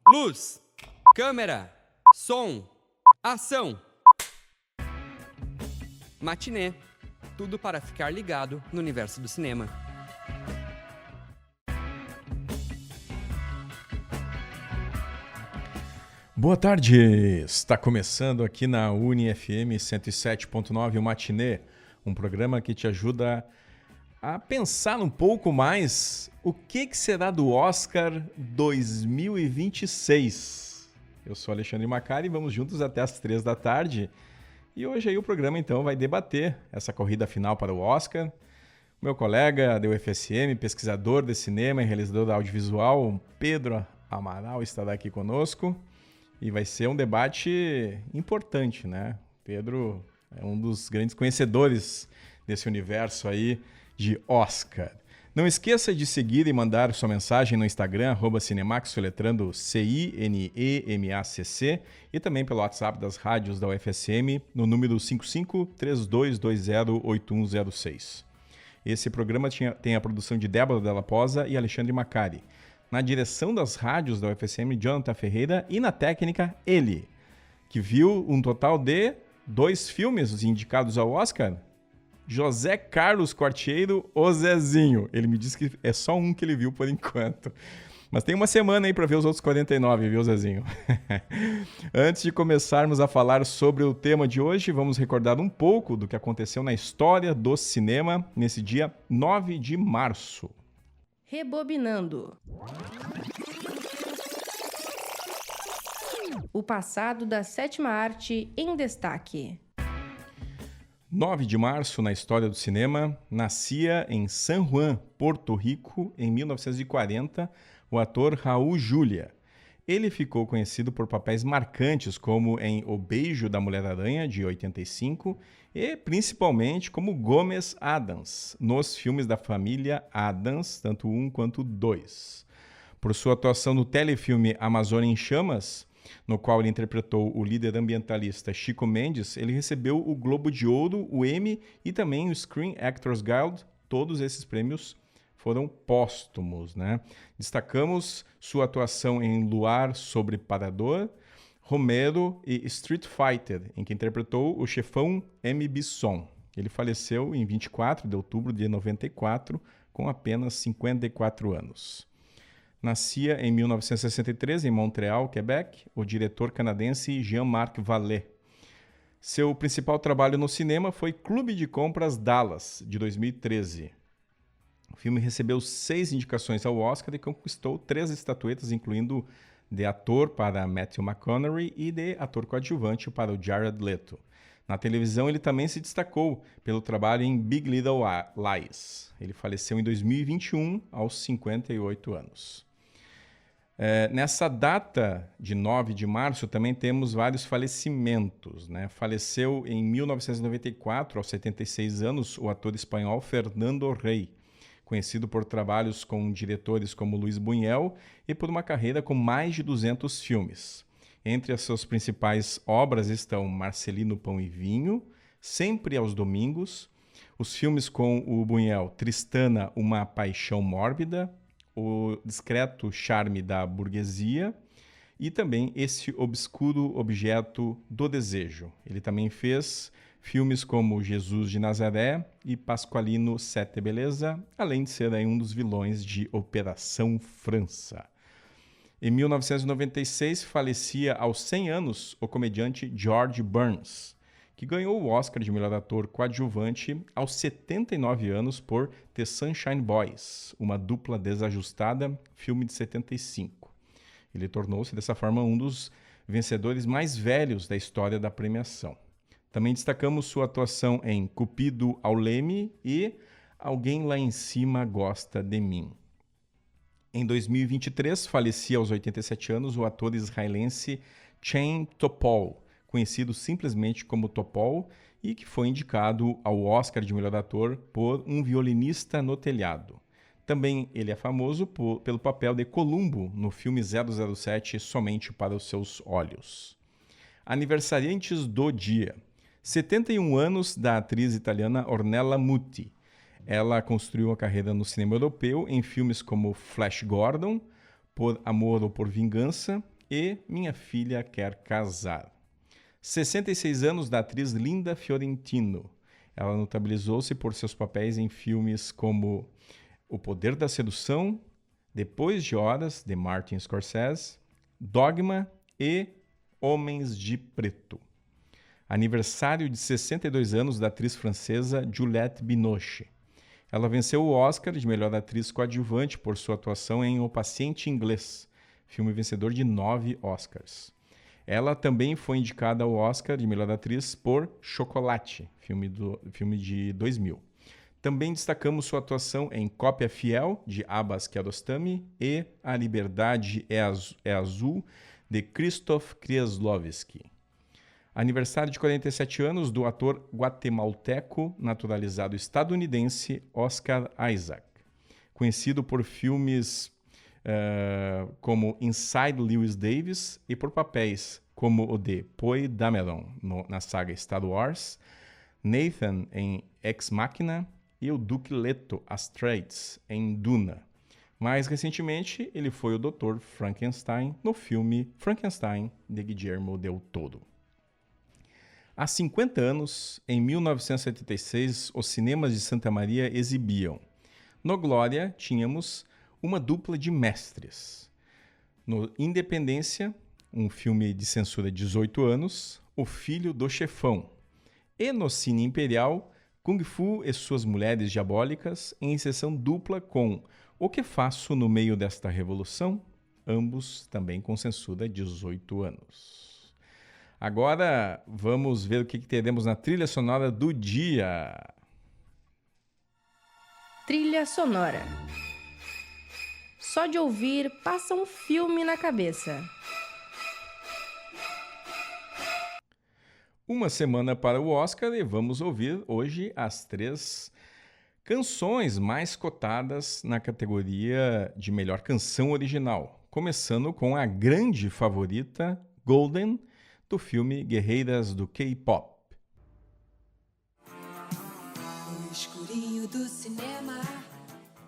Luz, câmera, som, ação. Matinê. Tudo para ficar ligado no universo do cinema. Boa tarde! Está começando aqui na UniFM 107.9 o Matinê, um programa que te ajuda a pensar um pouco mais o que será do Oscar 2026. Eu sou Alexandre Macari e vamos juntos até as 3 da tarde. E hoje aí o programa então vai debater essa corrida final para o Oscar. Meu colega da UFSM, pesquisador de cinema e realizador da audiovisual, Pedro Amaral, estará aqui conosco. E vai ser um debate importante, né? Pedro é um dos grandes conhecedores desse universo aí de Oscar. Não esqueça de seguir e mandar sua mensagem no Instagram, @Cinemax, soletrando CINEMACC, e também pelo WhatsApp das rádios da UFSM, no número 55-3220-8106. Esse programa tem a produção de Débora Della Posa e Alexandre Macari. Na direção das rádios da UFSM, Jonathan Ferreira, e na técnica, ele, que viu um total de 2 filmes indicados ao Oscar, José Carlos Quartiero, o Zezinho. Ele me disse que é só um que ele viu por enquanto. Mas tem uma semana aí para ver os outros 49, viu, Zezinho? Antes de começarmos a falar sobre o tema de hoje, vamos recordar um pouco do que aconteceu na história do cinema nesse dia 9 de março. Rebobinando. O passado da sétima arte em destaque. 9 de março, na história do cinema, nascia em San Juan, Porto Rico, em 1940, o ator Raul Julia. Ele ficou conhecido por papéis marcantes como em O Beijo da Mulher-Aranha, de 85, e principalmente como Gomes Adams, nos filmes da família Adams, tanto 1 quanto 2. Por sua atuação no telefilme Amazônia em Chamas, no qual ele interpretou o líder ambientalista Chico Mendes, ele recebeu o Globo de Ouro, o Emmy e também o Screen Actors Guild. Todos esses prêmios foram póstumos, né? Destacamos sua atuação em Luar sobre Parador, Romero e Street Fighter, em que interpretou o chefão M. Bisson. Ele faleceu em 24 de outubro de 94, com apenas 54 anos. Nascia em 1963 em Montreal, Quebec, o diretor canadense Jean-Marc Vallée. Seu principal trabalho no cinema foi Clube de Compras Dallas, de 2013. O filme recebeu 6 indicações ao Oscar e conquistou 3 estatuetas, incluindo de ator para Matthew McConaughey e de ator coadjuvante para o Jared Leto. Na televisão, ele também se destacou pelo trabalho em Big Little Lies. Ele faleceu em 2021, aos 58 anos. Nessa data de 9 de março também temos vários falecimentos, né? Faleceu em 1994, aos 76 anos, o ator espanhol Fernando Rey, conhecido por trabalhos com diretores como Luis Buñuel e por uma carreira com mais de 200 filmes. Entre as suas principais obras estão Marcelino Pão e Vinho, Sempre aos Domingos, os filmes com o Buñuel Tristana, Uma Paixão Mórbida, O Discreto Charme da Burguesia e também Esse Obscuro Objeto do Desejo. Ele também fez filmes como Jesus de Nazaré e Pasqualino Sete Beleza, além de ser aí um dos vilões de Operação França. Em 1996, falecia aos 100 anos o comediante George Burns, que ganhou o Oscar de melhor ator coadjuvante aos 79 anos por The Sunshine Boys, uma dupla desajustada, filme de 75. Ele tornou-se, dessa forma, um dos vencedores mais velhos da história da premiação. Também destacamos sua atuação em Cupido ao Leme e Alguém Lá em Cima Gosta de Mim. Em 2023, falecia aos 87 anos o ator israelense Chaim Topol, conhecido simplesmente como Topol, e que foi indicado ao Oscar de melhor ator por Um Violinista no Telhado. Também ele é famoso pelo papel de Columbo no filme 007 Somente para os Seus Olhos. Aniversariantes do dia. 71 anos da atriz italiana Ornella Muti. Ela construiu a carreira no cinema europeu em filmes como Flash Gordon, Por Amor ou por Vingança e Minha Filha Quer Casar. 66 anos da atriz Linda Fiorentino. Ela notabilizou-se por seus papéis em filmes como O Poder da Sedução, Depois de Horas, de Martin Scorsese, Dogma e Homens de Preto. Aniversário de 62 anos da atriz francesa Juliette Binoche. Ela venceu o Oscar de melhor atriz coadjuvante por sua atuação em O Paciente Inglês, filme vencedor de 9 Oscars. Ela também foi indicada ao Oscar de melhor atriz por Chocolate, filme de 2000. Também destacamos sua atuação em Cópia Fiel, de Abbas Kiarostami, e A Liberdade é Azul, de Krzysztof Kieslowski. Aniversário de 47 anos do ator guatemalteco naturalizado estadunidense Oscar Isaac, conhecido por filmes como Inside Llewyn Davis e por papéis como o de Poe Dameron na saga Star Wars, Nathan em Ex Machina e o Duque Leto Atreides em Duna. Mais recentemente, ele foi o Dr. Frankenstein no filme Frankenstein, de Guillermo del Toro. Há 50 anos, em 1976, os cinemas de Santa Maria exibiam. No Glória, tínhamos uma dupla de mestres. No Independência, um filme de censura de 18 anos, O Filho do Chefão. E no Cine Imperial, Kung Fu e Suas Mulheres Diabólicas, em sessão dupla com O Que Faço no Meio desta Revolução, ambos também com censura de 18 anos. Agora vamos ver o que teremos na trilha sonora do dia. Trilha sonora. Só de ouvir, passa um filme na cabeça. Uma semana para o Oscar e vamos ouvir hoje as 3 canções mais cotadas na categoria de melhor canção original. Começando com a grande favorita, Golden, do filme Guerreiras do K-Pop. No escurinho do cinema.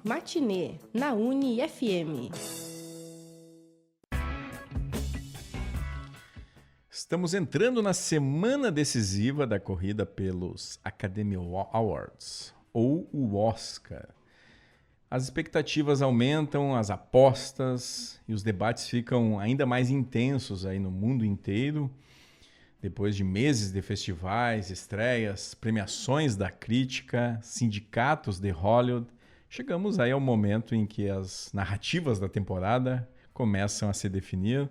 Matinê, na Uni-FM. Estamos entrando na semana decisiva da corrida pelos Academy Awards, ou o Oscar. As expectativas aumentam, as apostas e os debates ficam ainda mais intensos aí no mundo inteiro. Depois de meses de festivais, estreias, premiações da crítica, sindicatos de Hollywood, chegamos aí ao momento em que as narrativas da temporada começam a se definir.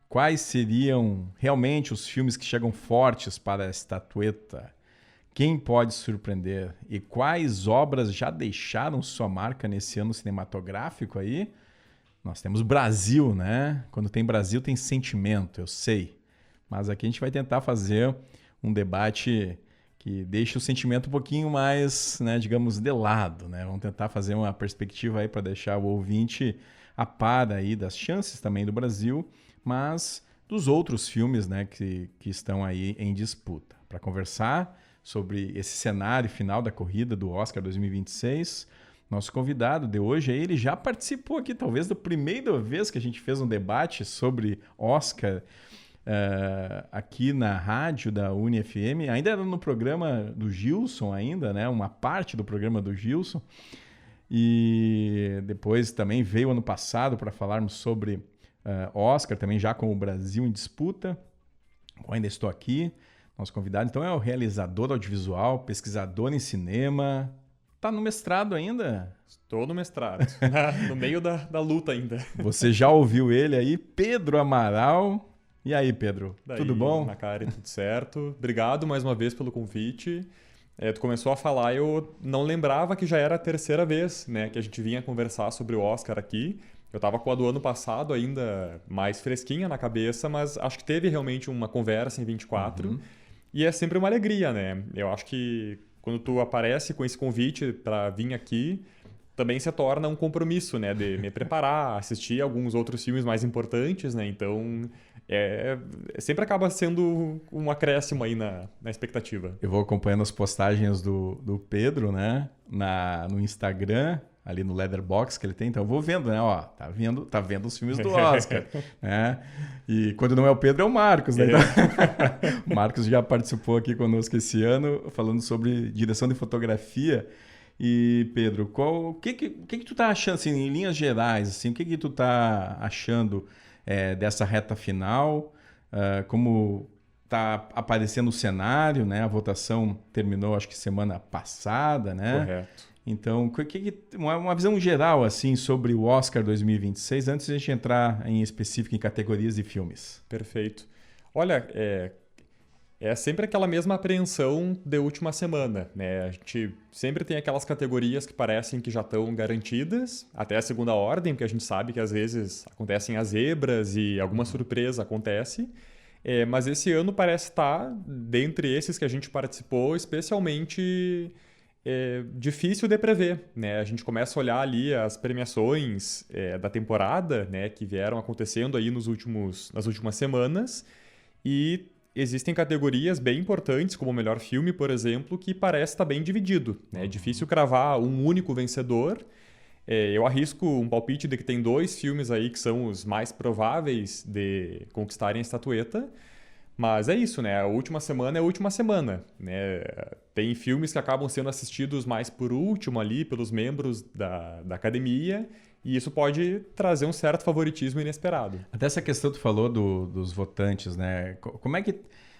Quais seriam realmente os filmes que chegam fortes para a estatueta? Quem pode surpreender? E quais obras já deixaram sua marca nesse ano cinematográfico aí? Nós temos Brasil, né? Quando tem Brasil tem sentimento, eu sei. Mas aqui a gente vai tentar fazer um debate que deixe o sentimento um pouquinho mais, né, digamos, de lado, né? Vamos tentar fazer uma perspectiva aí para deixar o ouvinte a par aí das chances também do Brasil, mas dos outros filmes, né, que estão aí em disputa. Para conversar sobre esse cenário final da corrida do Oscar 2026, nosso convidado de hoje, ele já participou aqui, talvez da primeira vez que a gente fez um debate sobre Oscar aqui na rádio da Uni-FM, ainda era no programa do Gilson ainda, né? Uma parte do programa do Gilson. E depois também veio ano passado para falarmos sobre Oscar, também já com o Brasil em disputa. Eu ainda estou aqui. Nosso convidado, então, é o realizador audiovisual, pesquisador em cinema. Tá no mestrado ainda? Estou no mestrado, no meio da luta ainda. Você já ouviu ele aí, Pedro Amaral. E aí, Pedro, Daí, tudo bom? Macari, tudo certo. Obrigado mais uma vez pelo convite. Tu começou a falar, eu não lembrava que já era a terceira vez, né, que a gente vinha conversar sobre o Oscar aqui. Eu estava com a do ano passado ainda mais fresquinha na cabeça, mas acho que teve realmente uma conversa em 24. Uhum. E é sempre uma alegria, né? Eu acho que quando tu aparece com esse convite para vir aqui, também se torna um compromisso, né? De me preparar, assistir alguns outros filmes mais importantes, né? Então, sempre acaba sendo um acréscimo aí na expectativa. Eu vou acompanhando as postagens do Pedro, né? No Instagram. ali no Letterboxd que ele tem, então eu vou vendo, né? Ó, tá vendo os filmes do Oscar, né? E quando não é o Pedro, é o Marcos, né? Então, o Marcos já participou aqui conosco esse ano, falando sobre direção de fotografia. E, Pedro, o que tu tá achando, assim, em linhas gerais, assim, o que tu tá achando dessa reta final? Como tá aparecendo o cenário, né? A votação terminou, acho que semana passada, né? Correto. Então, uma visão geral, assim, sobre o Oscar 2026, antes de a gente entrar em específico em categorias de filmes. Perfeito. Olha, é sempre aquela mesma apreensão de última semana, né? A gente sempre tem aquelas categorias que parecem que já estão garantidas, até a segunda ordem, porque a gente sabe que às vezes acontecem as zebras e alguma surpresa acontece. Mas esse ano parece estar, dentre esses que a gente participou, especialmente difícil de prever, né? A gente começa a olhar ali as premiações da temporada, né, que vieram acontecendo aí nas últimas semanas, e existem categorias bem importantes, como o melhor filme, por exemplo, que parece estar bem dividido, né? É difícil cravar um único vencedor. Eu arrisco um palpite de que tem 2 filmes aí que são os mais prováveis de conquistarem a estatueta. Mas é isso, né? A última semana é a última semana, né? Tem filmes que acabam sendo assistidos mais por último ali, pelos membros da academia, e isso pode trazer um certo favoritismo inesperado. Até essa questão que tu falou dos votantes, né? Como é que...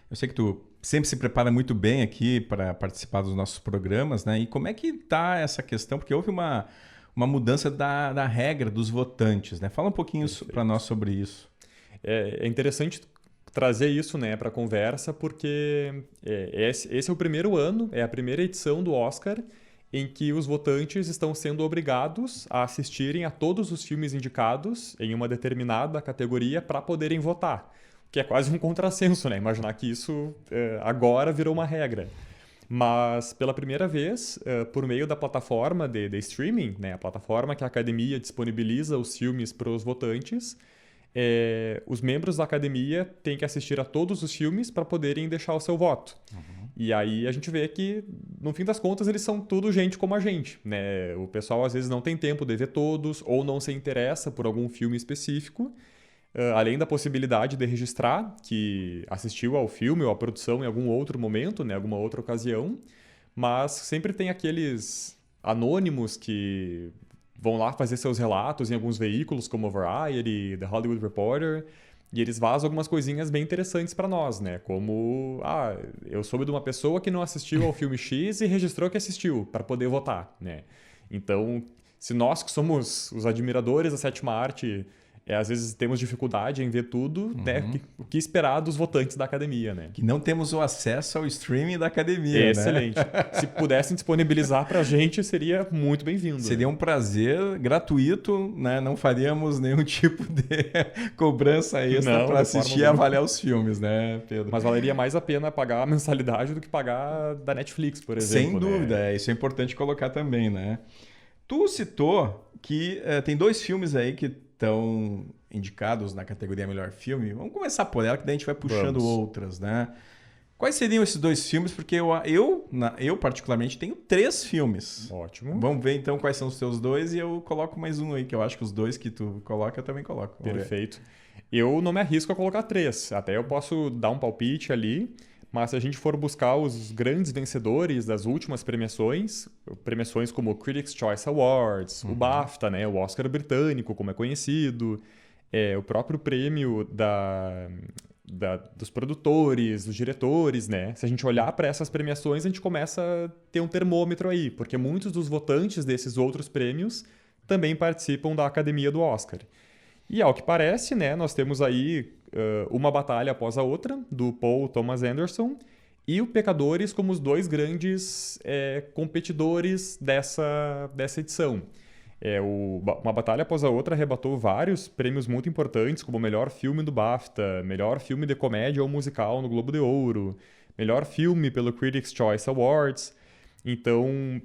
Eu sei que tu sempre se prepara muito bem aqui para participar dos nossos programas, né? E como é que tá essa questão? Porque houve uma mudança da regra dos votantes, né? Fala um pouquinho para nós sobre isso. É interessante trazer isso, né, para a conversa, porque esse é o primeiro ano, é a primeira edição do Oscar em que os votantes estão sendo obrigados a assistirem a todos os filmes indicados em uma determinada categoria para poderem votar, o que é quase um contrassenso, né? Imaginar que isso agora virou uma regra. Mas, pela primeira vez, por meio da plataforma de streaming, né, a plataforma que a academia disponibiliza os filmes para os votantes, os membros da academia têm que assistir a todos os filmes para poderem deixar o seu voto. Uhum. E aí a gente vê que, no fim das contas, eles são tudo gente como a gente, né? O pessoal às vezes não tem tempo de ver todos ou não se interessa por algum filme específico. Além da possibilidade de registrar que assistiu ao filme ou à produção em algum outro momento, né, alguma outra ocasião, mas sempre tem aqueles anônimos que vão lá fazer seus relatos em alguns veículos como o Variety, The Hollywood Reporter, e eles vazam algumas coisinhas bem interessantes para nós, né? Como, eu soube de uma pessoa que não assistiu ao filme X e registrou que assistiu para poder votar, né? Então, se nós que somos os admiradores da sétima arte às vezes temos dificuldade em ver tudo, né? O que esperar dos votantes da academia, né? Que não temos o acesso ao streaming da academia, Excelente. Né? Se pudessem disponibilizar pra gente, seria muito bem-vindo. Seria um prazer gratuito, né? Não faríamos nenhum tipo de cobrança extra para assistir e avaliar os filmes, né, Pedro? Mas valeria mais a pena pagar a mensalidade do que pagar da Netflix, por exemplo. Sem dúvida, isso é importante colocar também, né? Tu citou que tem 2 filmes aí que estão indicados na categoria Melhor Filme. Vamos começar por ela, que daí a gente vai puxando outras, né? Quais seriam esses 2 filmes? Porque eu particularmente, tenho 3 filmes. Ótimo. Vamos ver, então, quais são os teus 2 e eu coloco mais um aí, que eu acho que os 2 que tu coloca, eu também coloco. Perfeito. Eu não me arrisco a colocar 3. Até eu posso dar um palpite ali, mas se a gente for buscar os grandes vencedores das últimas premiações como o Critics' Choice Awards, o BAFTA, né, o Oscar britânico, como é conhecido, o próprio prêmio dos produtores, dos diretores, né? Se a gente olhar para essas premiações, a gente começa a ter um termômetro aí, porque muitos dos votantes desses outros prêmios também participam da Academia do Oscar. E ao que parece, né, nós temos aí uma batalha após a outra, do Paul Thomas Anderson e o Pecadores como os 2 grandes competidores dessa edição. Uma batalha após a outra arrebatou vários prêmios muito importantes, como melhor filme do BAFTA, melhor filme de comédia ou musical no Globo de Ouro, melhor filme pelo Critics' Choice Awards. Então,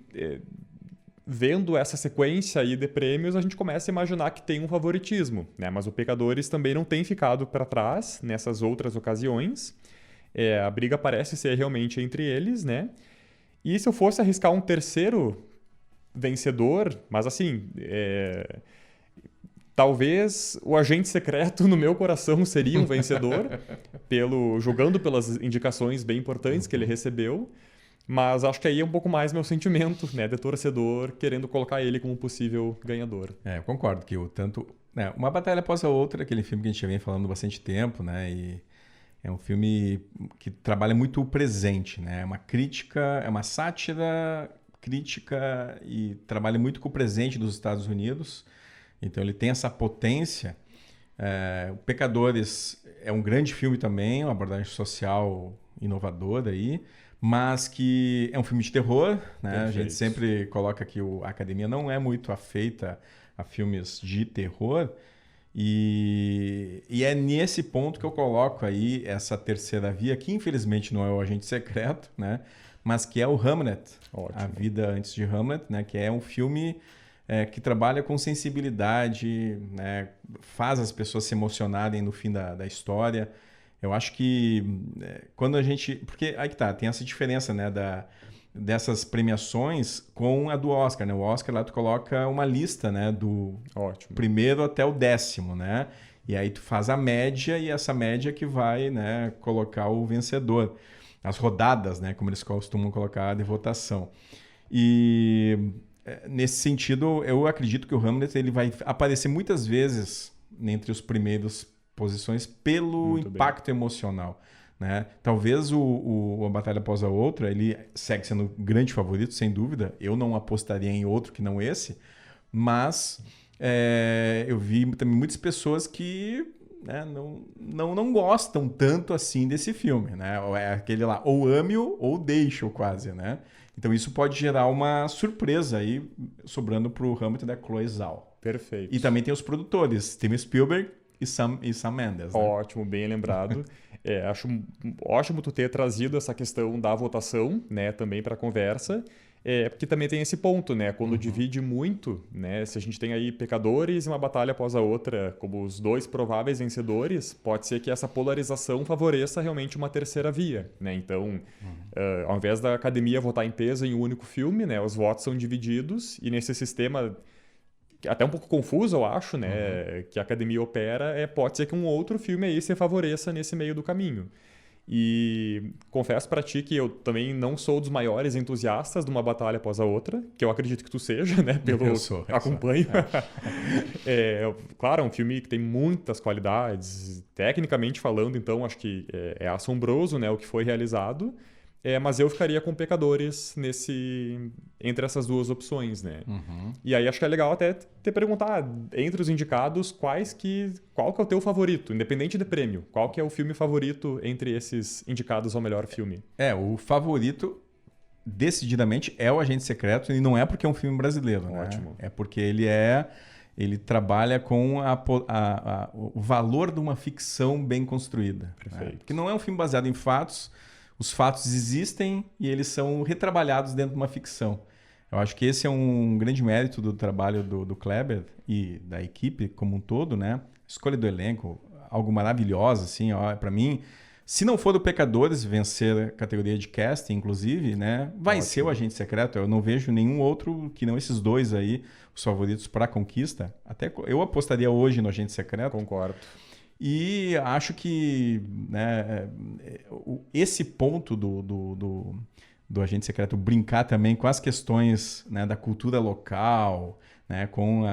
vendo essa sequência aí de prêmios, a gente começa a imaginar que tem um favoritismo, né? Mas o Pecadores também não tem ficado para trás nessas outras ocasiões. A briga parece ser realmente entre eles, né? E se eu fosse arriscar um terceiro vencedor, mas assim, talvez o Agente Secreto no meu coração seria um vencedor, jogando pelas indicações bem importantes que ele recebeu, mas acho que aí é um pouco mais meu sentimento, né, de torcedor, querendo colocar ele como possível ganhador. Eu concordo que Uma Batalha Após a Outra, aquele filme que a gente já vem falando há bastante tempo, né, e é um filme que trabalha muito o presente, né, é uma crítica, é uma sátira crítica e trabalha muito com o presente dos Estados Unidos. Então ele tem essa potência. O Pecadores é um grande filme também, uma abordagem social inovadora aí, mas que é um filme de terror, né? A gente sempre coloca que a academia não é muito afeita a filmes de terror, e é nesse ponto que eu coloco aí essa terceira via, que infelizmente não é o Agente Secreto, né? Mas que é o Hamlet, Ótimo. A Vida Antes de Hamlet, né? Que é um filme que trabalha com sensibilidade, né? Faz as pessoas se emocionarem no fim da história. Eu acho que quando a gente... Porque aí que tá, tem essa diferença, né? Dessas premiações com a do Oscar, né? O Oscar lá tu coloca uma lista, né? Do primeiro até o 10º, né? E aí tu faz a média e essa média que vai, né, colocar o vencedor. As rodadas, né? Como eles costumam colocar de votação. E... nesse sentido, eu acredito que o Hamlet ele vai aparecer muitas vezes entre os primeiros posições pelo impacto emocional, né? Talvez a Batalha Após a Outra ele segue sendo um grande favorito, sem dúvida. Eu não apostaria em outro que não esse, mas eu vi também muitas pessoas que, né, não gostam tanto assim desse filme, né? É aquele lá, ou ame-o ou deixe-o quase, né? Então isso pode gerar uma surpresa aí, sobrando para o Hamlet da Chloe Zhao. Perfeito. E também tem os produtores, Steven Spielberg e Sam Mendes. Né? Ótimo, bem lembrado. Acho ótimo tu ter trazido essa questão da votação, né, também para a conversa. Porque também tem esse ponto, né? Quando divide muito, né? Se a gente tem aí Pecadores e Uma Batalha Após a Outra como os dois prováveis vencedores, pode ser que essa polarização favoreça realmente uma terceira via, né? Então, ao invés da academia votar em peso em um único filme, né? Os votos são divididos e nesse sistema até um pouco confuso, eu acho, né? Que a academia opera, pode ser que um outro filme aí se favoreça nesse meio do caminho. E confesso pra ti que eu também não sou dos maiores entusiastas de Uma Batalha Após a Outra, que eu acredito que tu seja, né? Eu sou. Acompanho. Claro, é um filme que tem muitas qualidades, tecnicamente falando, então acho que é assombroso, né, o que foi realizado. Mas eu ficaria com Pecadores entre essas duas opções, né? E aí acho que é legal até te perguntar, entre os indicados, qual que é o teu favorito, independente de prêmio? Qual que é o filme favorito entre esses indicados ao melhor filme? O favorito, decididamente, é o Agente Secreto, e não é porque é um filme brasileiro, né? Ótimo. É porque ele trabalha com o valor de uma ficção bem construída. Perfeito. Né? Porque não é um filme baseado em fatos. Os fatos existem e eles são retrabalhados dentro de uma ficção. Eu acho que esse é um grande mérito do trabalho do Kleber e da equipe como um todo, né? Escolha do elenco, algo maravilhoso, assim, para mim. Se não for do Pecadores vencer a categoria de casting, inclusive, né? Vai ser o Agente Secreto. Eu não vejo nenhum outro que não esses dois aí, os favoritos para a conquista. Até eu apostaria hoje no Agente Secreto. Concordo. E acho que, né, esse ponto do Agente Secreto brincar também com as questões, né, da cultura local, né, com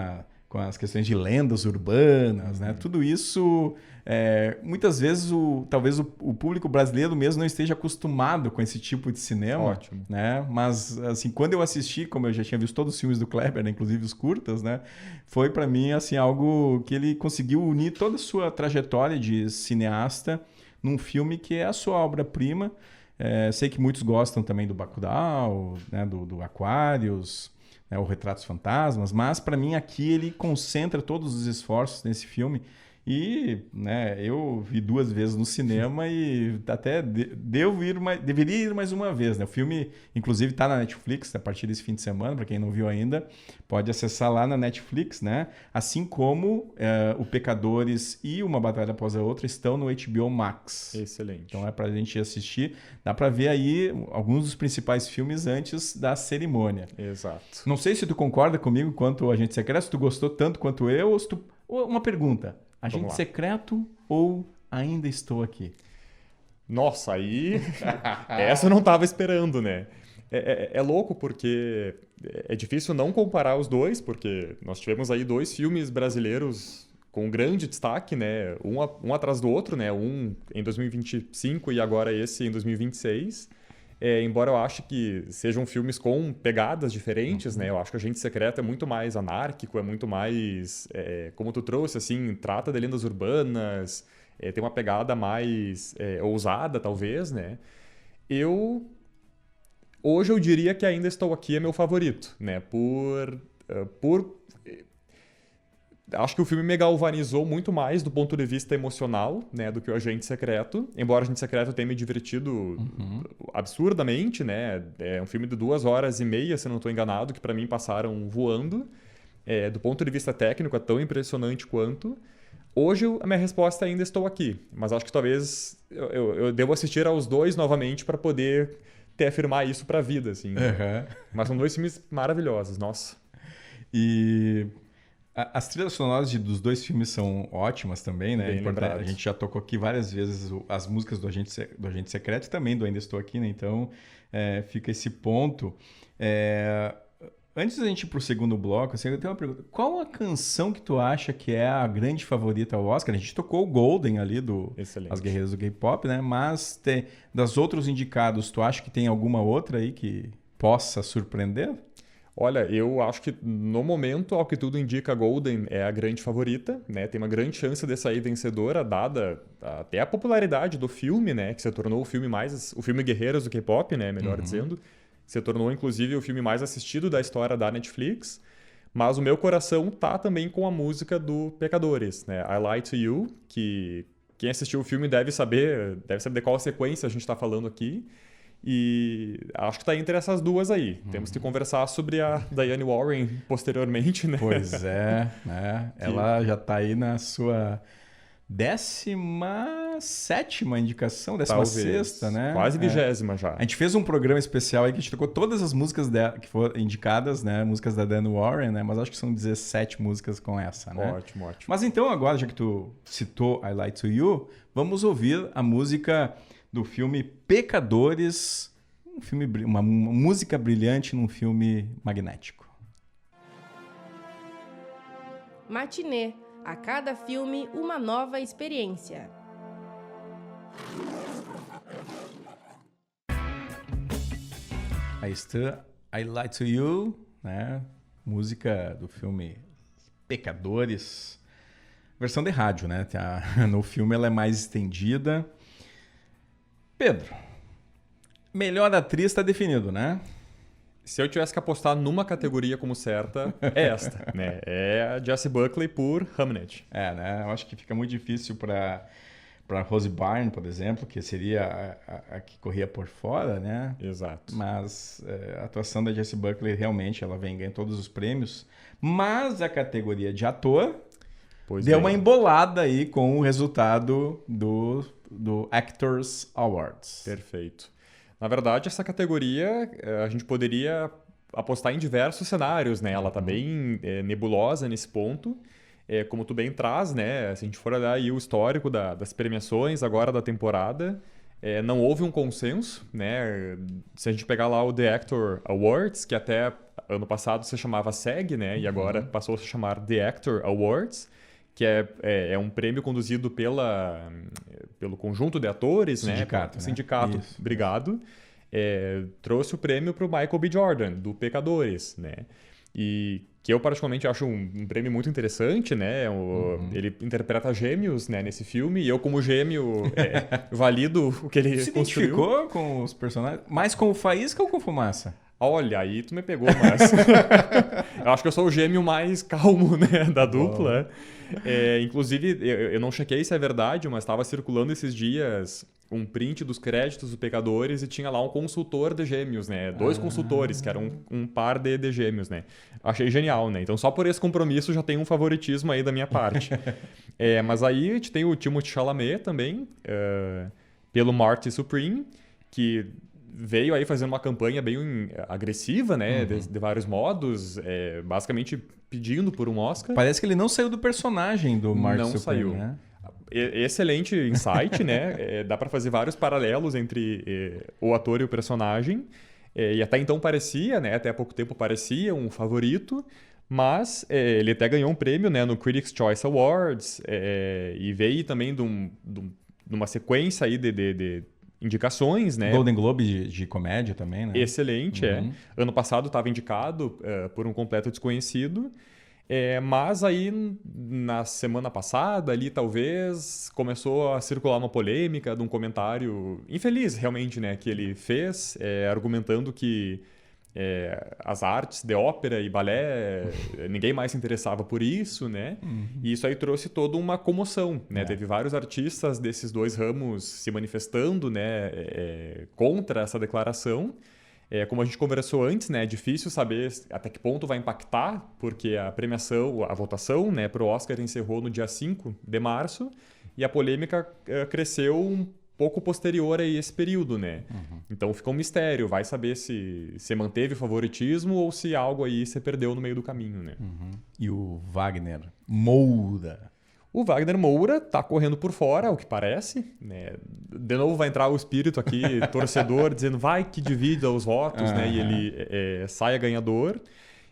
as questões de lendas urbanas, né, tudo isso, muitas vezes talvez o público brasileiro mesmo não esteja acostumado com esse tipo de cinema. Ótimo. Né? Mas assim, quando eu assisti, como eu já tinha visto todos os filmes do Kleber, né, inclusive os curtas, né, foi para mim assim, algo que ele conseguiu unir toda a sua trajetória de cineasta num filme que é a sua obra-prima. Sei que muitos gostam também do Bacurau, né, do Aquarius, né, o Retratos Fantasmas, mas para mim aqui ele concentra todos os esforços nesse filme E, né, eu vi 2 vezes no cinema e até deveria ir mais uma vez, né? O filme, inclusive, está na Netflix a partir desse fim de semana, para quem não viu ainda, pode acessar lá na Netflix, né? Assim como o Pecadores e Uma Batalha Após a Outra estão no HBO Max. Excelente. Então é pra gente assistir. Dá pra ver aí alguns dos principais filmes antes da cerimônia. Exato. Não sei se tu concorda comigo quanto ao Agente Secreto, se tu gostou tanto quanto eu, ou se tu... Uma pergunta. Agente Secreto ou Ainda Estou Aqui? Nossa, aí... Essa eu não tava esperando, né? É louco porque é difícil não comparar os dois, porque nós tivemos aí 2 filmes brasileiros com grande destaque, né? Um atrás do outro, né? Um em 2025 e agora esse em 2026. Embora eu ache que sejam filmes com pegadas diferentes, né? Eu acho que Agente Secreto é muito mais anárquico, é muito mais, como tu trouxe, assim, trata de lendas urbanas, tem uma pegada mais ousada, talvez, né? Hoje eu diria que Ainda Estou Aqui é meu favorito, né? Acho que o filme me galvanizou muito mais do ponto de vista emocional, né, do que o Agente Secreto. Embora o Agente Secreto tenha me divertido absurdamente, né? É um filme de 2h30, se não estou enganado, que para mim passaram voando. Do ponto de vista técnico, é tão impressionante quanto. Hoje a minha resposta é Ainda Estou Aqui, mas acho que talvez eu devo assistir aos 2 novamente para poder afirmar isso para a vida, assim. Né? Mas são 2 filmes maravilhosos, nossa. E as trilhas sonoras dos 2 filmes são ótimas também, né? A gente já tocou aqui várias vezes as músicas do Agente Secreto e também do Ainda Estou Aqui, né? Então fica esse ponto. Antes da gente ir pro segundo bloco, assim, eu tenho uma pergunta. Qual a canção que tu acha que é a grande favorita ao Oscar? A gente tocou o Golden ali As Guerreiras do K-Pop, né? Mas das outros indicados, tu acha que tem alguma outra aí que possa surpreender? Olha, eu acho que no momento, ao que tudo indica, Golden é a grande favorita, né? Tem uma grande chance de sair vencedora, dada até a popularidade do filme, né? Que se tornou o filme Guerreiras do K-Pop, né? Melhor dizendo. Se tornou, inclusive, o filme mais assistido da história da Netflix. Mas o meu coração tá também com a música do Pecadores, né? I Lie to You, que quem assistiu o filme deve saber de qual sequência a gente está falando aqui. E acho que tá entre essas duas aí. Temos que conversar sobre a Diane Warren posteriormente, né? Pois é, né? Ela já tá aí na sua 17ª indicação, 16ª, né? Quase 20ª já. A gente fez um programa especial aí que a gente tocou todas as músicas dela, que foram indicadas, né? Músicas da Diane Warren, né? Mas acho que são 17 músicas com essa, né? Ótimo. Mas então agora, já que tu citou I Lie to You, vamos ouvir a música do filme Pecadores, uma música brilhante num filme magnético. Matinê. A cada filme, uma nova experiência. Aí está I Lie to You, né? Música do filme Pecadores. Versão de rádio, né? No filme ela é mais estendida. Pedro, melhor atriz está definido, né? Se eu tivesse que apostar numa categoria como certa, é esta, né? É a Jessie Buckley por Hamnet. Né? Eu acho que fica muito difícil para Rose Byrne, por exemplo, que seria a que corria por fora, né? Exato. Mas a atuação da Jessie Buckley realmente ela vem ganhando todos os prêmios. Mas a categoria de ator deu uma embolada aí com o resultado do Actors Awards. Perfeito. Na verdade, essa categoria a gente poderia apostar em diversos cenários, né? Ela tá bem nebulosa nesse ponto. Como tu bem traz, né? Se a gente for olhar aí o histórico das premiações agora da temporada, não houve um consenso, né? Se a gente pegar lá o The Actor Awards, que até ano passado se chamava SAG, né? E agora passou a se chamar The Actor Awards, que é um prêmio conduzido pelo conjunto de atores, sindicato, né? Sindicato, isso. Obrigado. Trouxe o prêmio para o Michael B. Jordan, do Pecadores, né? E que eu particularmente acho um prêmio muito interessante, né? Ele interpreta gêmeos, né, nesse filme, e eu como gêmeo valido o que ele Se construiu. identificou com os personagens? Mais com o Faísca ou com Fumaça? Olha, aí tu me pegou, mas... eu acho que eu sou o gêmeo mais calmo, né, da dupla. Inclusive, eu não chequei se é verdade, mas estava circulando esses dias um print dos créditos dos Pecadores e tinha lá um consultor de gêmeos, né? 2 consultores, que eram um par de gêmeos, né? Achei genial, né? Então só por esse compromisso já tem um favoritismo aí da minha parte. Mas aí a gente tem o Timothée Chalamet também, pelo Marty Supreme, que veio aí fazendo uma campanha bem agressiva, né? De vários modos, basicamente pedindo por um Oscar. Parece que ele não saiu do personagem do Marty Não Supreme, saiu. né? Excelente insight, né? Dá pra fazer vários paralelos entre o ator e o personagem. E até então parecia, né? Até há pouco tempo parecia um favorito. Mas ele até ganhou um prêmio, né, no Critics' Choice Awards. E veio também de uma sequência aí de indicações, né? Golden Globe de comédia também, né? Excelente, Ano passado estava indicado por um completo desconhecido. Mas aí, na semana passada, ali talvez, começou a circular uma polêmica de um comentário infeliz, realmente, né? Que ele fez, argumentando que as artes de ópera e balé, ninguém mais se interessava por isso, né? E isso aí trouxe toda uma comoção, né? Teve vários artistas desses 2 ramos se manifestando, né? Contra essa declaração. Como a gente conversou antes, né? É difícil saber até que ponto vai impactar, porque a premiação, a votação, né, para o Oscar encerrou no dia 5 de março e a polêmica cresceu um pouco posterior a esse período, né? Então fica um mistério, vai saber se manteve o favoritismo ou se algo aí se perdeu no meio do caminho, né? E o Wagner Moura? O Wagner Moura tá correndo por fora, ao que parece, né? De novo vai entrar o espírito aqui, torcedor, dizendo vai que divida os votos, né? E ele saia ganhador.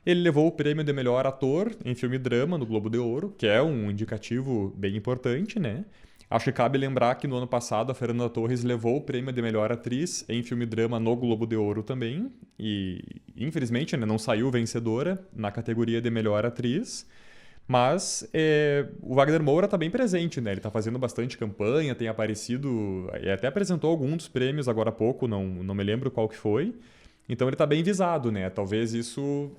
Ele levou o prêmio de melhor ator em filme drama no Globo de Ouro, que é um indicativo bem importante, né? Acho que cabe lembrar que no ano passado a Fernanda Torres levou o prêmio de melhor atriz em filme drama no Globo de Ouro também. E, infelizmente, né, não saiu vencedora na categoria de melhor atriz. Mas o Wagner Moura está bem presente, né? Ele está fazendo bastante campanha, tem aparecido... E até apresentou algum dos prêmios agora há pouco, não me lembro qual que foi. Então ele está bem visado, né? Talvez isso...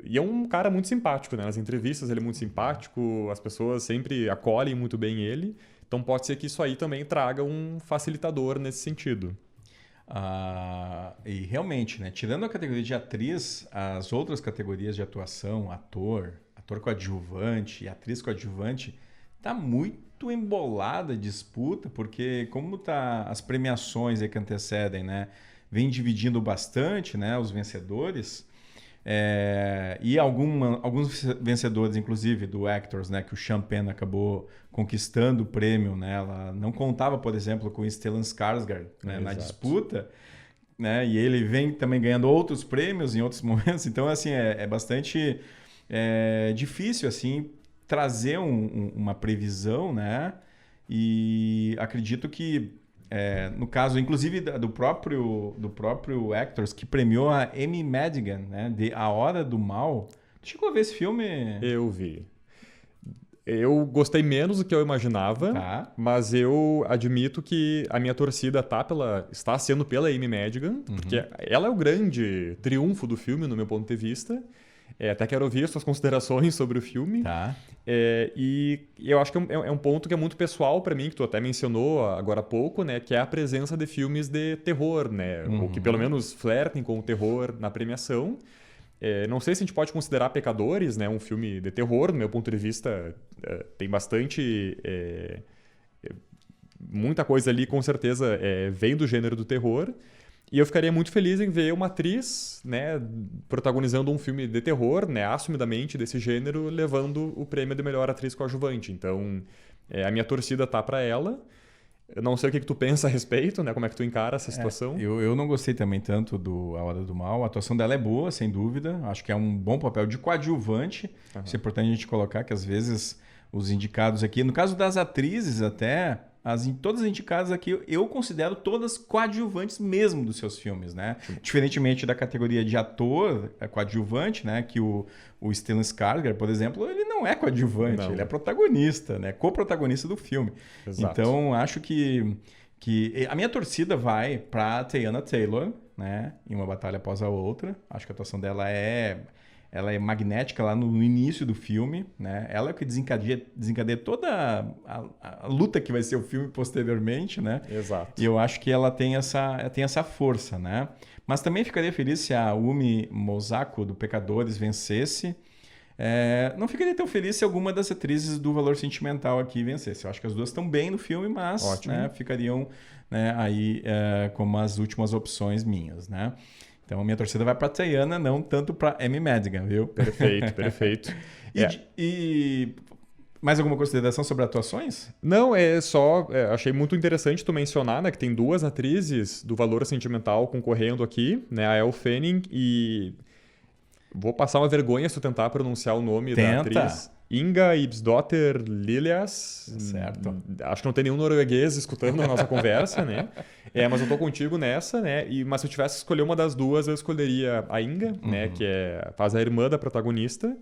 E é um cara muito simpático, né? Nas entrevistas ele é muito simpático, as pessoas sempre acolhem muito bem ele. Então pode ser que isso aí também traga um facilitador nesse sentido. E realmente, né? Tirando a categoria de atriz, as outras categorias de atuação, ator coadjuvante e atriz coadjuvante, tá muito embolada a disputa, porque como tá as premiações aí que antecedem, né? Vem dividindo bastante, né, os vencedores, e alguns vencedores, inclusive, do Actors, né, que o Sean Penn acabou conquistando o prêmio, né, ela não contava, por exemplo, com o Stellan Skarsgård, né, na disputa, né, e ele vem também ganhando outros prêmios em outros momentos, então, assim, é bastante difícil, assim, trazer uma previsão, né, e acredito que no caso, inclusive, do próprio Actors, que premiou a Amy Madigan, né, de A Hora do Mal. Chegou a ver esse filme? Eu vi. Eu gostei menos do que eu imaginava, mas eu admito que a minha torcida está sendo pela Amy Madigan, porque ela é o grande triunfo do filme, no meu ponto de vista. Até quero ouvir as suas considerações sobre o filme. Tá. E eu acho que é um ponto que é muito pessoal para mim, que tu até mencionou agora há pouco, né? Que é a presença de filmes de terror, né? Ou que pelo menos flertem com o terror na premiação. Não sei se a gente pode considerar Pecadores, né? Um filme de terror, do meu ponto de vista, tem bastante... muita coisa ali, com certeza, vem do gênero do terror. E eu ficaria muito feliz em ver uma atriz, né, protagonizando um filme de terror, né, assumidamente desse gênero, levando o prêmio de melhor atriz coadjuvante. Então, a minha torcida tá para ela. Eu não sei o que tu pensa a respeito, né, como é que tu encara essa situação. Eu não gostei também tanto do A Hora do Mal. A atuação dela é boa, sem dúvida. Acho que é um bom papel de coadjuvante. Isso é importante a gente colocar, que às vezes os indicados aqui, no caso das atrizes até... todas as indicadas aqui, eu considero todas coadjuvantes mesmo dos seus filmes, né? Diferentemente da categoria de ator coadjuvante, né? Que o Stellan Skarsgård, por exemplo, ele não é coadjuvante, ele é protagonista, né? Co-protagonista do filme. Exato. Então, acho que a minha torcida vai para Teyana Taylor, né, em Uma Batalha Após a Outra. Acho que a atuação dela ela é magnética lá no início do filme, né? Ela é o que desencadeia toda a luta que vai ser o filme posteriormente, né? Exato. E eu acho que ela tem essa força, né? Mas também ficaria feliz se a Umi Mosako, do Pecadores, vencesse. Não ficaria tão feliz se alguma das atrizes do Valor Sentimental aqui vencesse. Eu acho que as duas estão bem no filme, mas né, ficariam, né, aí como as últimas opções minhas, né? Então, a minha torcida vai para a Teyana, não tanto para Amy Madigan, viu? Perfeito, perfeito. E mais alguma consideração sobre atuações? Não, achei muito interessante tu mencionar, né, que tem duas atrizes do Valor Sentimental concorrendo aqui, né, a Elle Fanning e... Vou passar uma vergonha se eu tentar pronunciar o nome da atriz. Inga Ibsdotter Liljas. Certo. Acho que não tem nenhum norueguês escutando a nossa conversa, né? Mas eu tô contigo nessa, né? Mas se eu tivesse que escolher uma das duas, eu escolheria a Inga, né? Que faz a irmã da protagonista.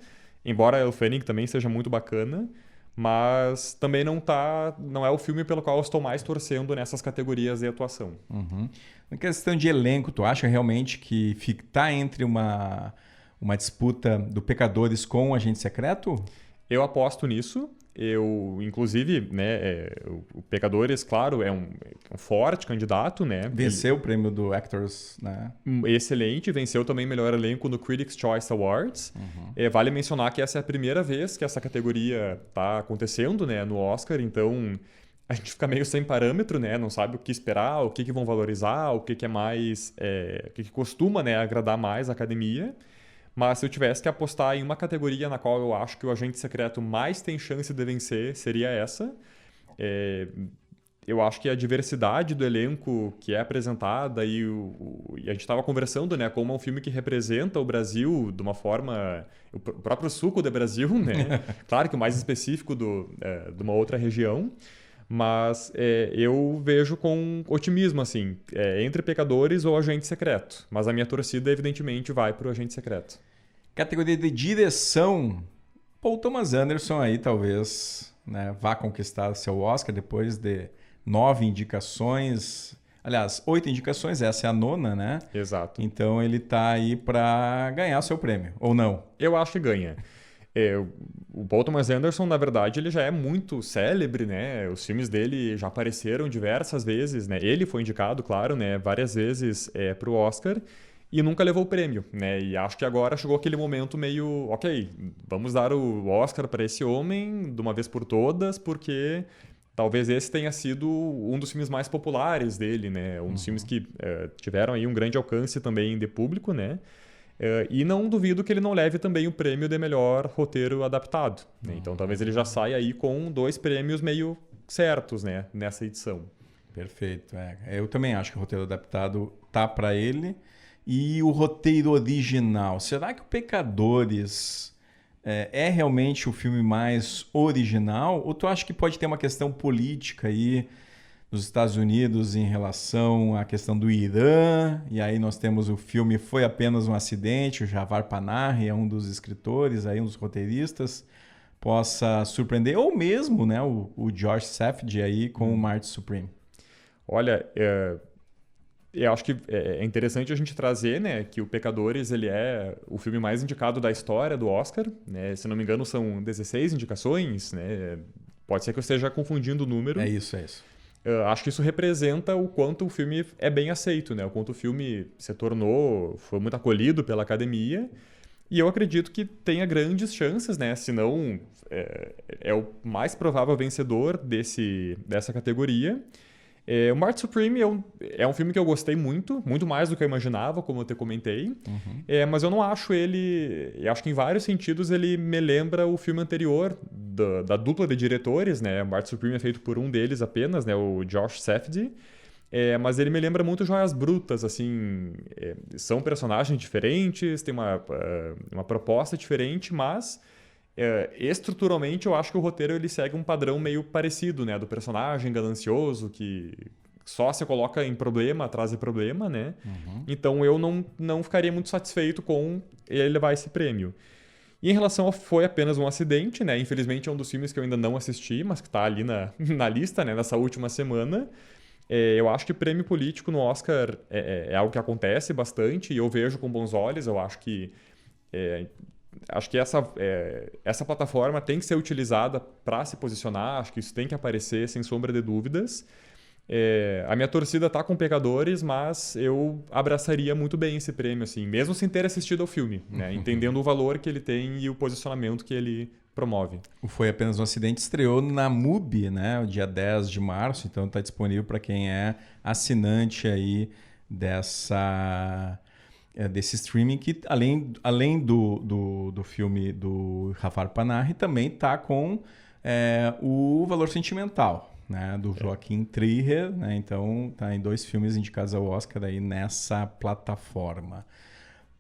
Embora a Elle Fanning também seja muito bacana. Mas também não é o filme pelo qual eu estou mais torcendo nessas categorias de atuação. Na questão de elenco, tu acha realmente que tá entre uma disputa do Pecadores com o Agente Secreto? Eu aposto nisso. Inclusive, né, o Pecadores, claro, é um forte candidato, né? Venceu o prêmio do Actors, né? Excelente, venceu também melhor elenco no Critics' Choice Awards. Vale mencionar que essa é a primeira vez que essa categoria está acontecendo, né, no Oscar, então a gente fica meio sem parâmetro, né? Não sabe o que esperar, o que vão valorizar, o que é mais, o que costuma, né, agradar mais a academia. Mas se eu tivesse que apostar em uma categoria na qual eu acho que o Agente Secreto mais tem chance de vencer, seria essa. Eu acho que a diversidade do elenco que é apresentada e a gente estava conversando, né, como é um filme que representa o Brasil de uma forma... O próprio suco do Brasil, né? Claro que o mais específico de uma outra região. Mas eu vejo com otimismo, assim, entre Pecadores ou Agente Secreto. Mas a minha torcida, evidentemente, vai para o Agente Secreto. Categoria de direção, Paul Thomas Anderson aí talvez, né, vá conquistar seu Oscar depois de 9 indicações. Aliás, 8 indicações, essa é a 9ª, né? Exato. Então ele tá aí para ganhar seu prêmio, ou não? Eu acho que ganha. O Paul Thomas Anderson, na verdade, ele já é muito célebre, né? Os filmes dele já apareceram diversas vezes, né? Ele foi indicado, claro, né, várias vezes para o Oscar e nunca levou o prêmio, né? E acho que agora chegou aquele momento meio, ok, vamos dar o Oscar para esse homem de uma vez por todas, porque talvez esse tenha sido um dos filmes mais populares dele, né? Um dos filmes que tiveram aí um grande alcance também de público, né? E não duvido que ele não leve também o prêmio de melhor roteiro adaptado, né? Então talvez ele já saia aí com 2 prêmios meio certos, né, nessa edição. Perfeito. Eu também acho que o roteiro adaptado tá para ele. E o roteiro original, será que o Pecadores é realmente o filme mais original? Ou tu acha que pode ter uma questão política aí nos Estados Unidos em relação à questão do Irã? E aí nós temos o filme Foi Apenas um Acidente, o Javar Panahi é um dos escritores, aí um dos roteiristas, possa surpreender. Ou mesmo, né, o George Safdie aí com o Marty Supreme. Olha, eu acho que é interessante a gente trazer, né, que o Pecadores ele é o filme mais indicado da história do Oscar, né? Se não me engano são 16 indicações, né? Pode ser que eu esteja confundindo o número. É isso. Acho que isso representa o quanto o filme é bem aceito, né? O quanto o filme foi muito acolhido pela academia. E eu acredito que tenha grandes chances, né? Se não é o mais provável vencedor dessa categoria. O Marty Supreme é um filme que eu gostei muito, muito mais do que eu imaginava, como eu te comentei. Mas eu não acho ele... Eu acho que em vários sentidos ele me lembra o filme anterior da dupla de diretores, né? O Marty Supreme é feito por um deles apenas, né? O Josh Safdie. Mas ele me lembra muito Joias Brutas, assim... são personagens diferentes, tem uma proposta diferente, mas... estruturalmente eu acho que o roteiro ele segue um padrão meio parecido, né? Do personagem ganancioso que só se coloca em problema atrás de problema, né? Então eu não ficaria muito satisfeito com ele levar esse prêmio. E em relação ao Foi Apenas um Acidente, né? Infelizmente é um dos filmes que eu ainda não assisti, mas que está ali na lista, né? Nessa última semana. Eu acho que prêmio político no Oscar é algo que acontece bastante e eu vejo com bons olhos. Eu acho que essa plataforma tem que ser utilizada para se posicionar. Acho que isso tem que aparecer sem sombra de dúvidas. A minha torcida está com Pecadores, mas eu abraçaria muito bem esse prêmio, assim, mesmo sem ter assistido ao filme, né? Entendendo o valor que ele tem e o posicionamento que ele promove. Foi Apenas um Acidente estreou na MUBI, né, o dia 10 de março, então está disponível para quem é assinante aí desse streaming, que além do filme do Jafar Panahi, também está com o Valor Sentimental, né, do Joaquim Trier, né, então está em 2 filmes indicados ao Oscar aí nessa plataforma.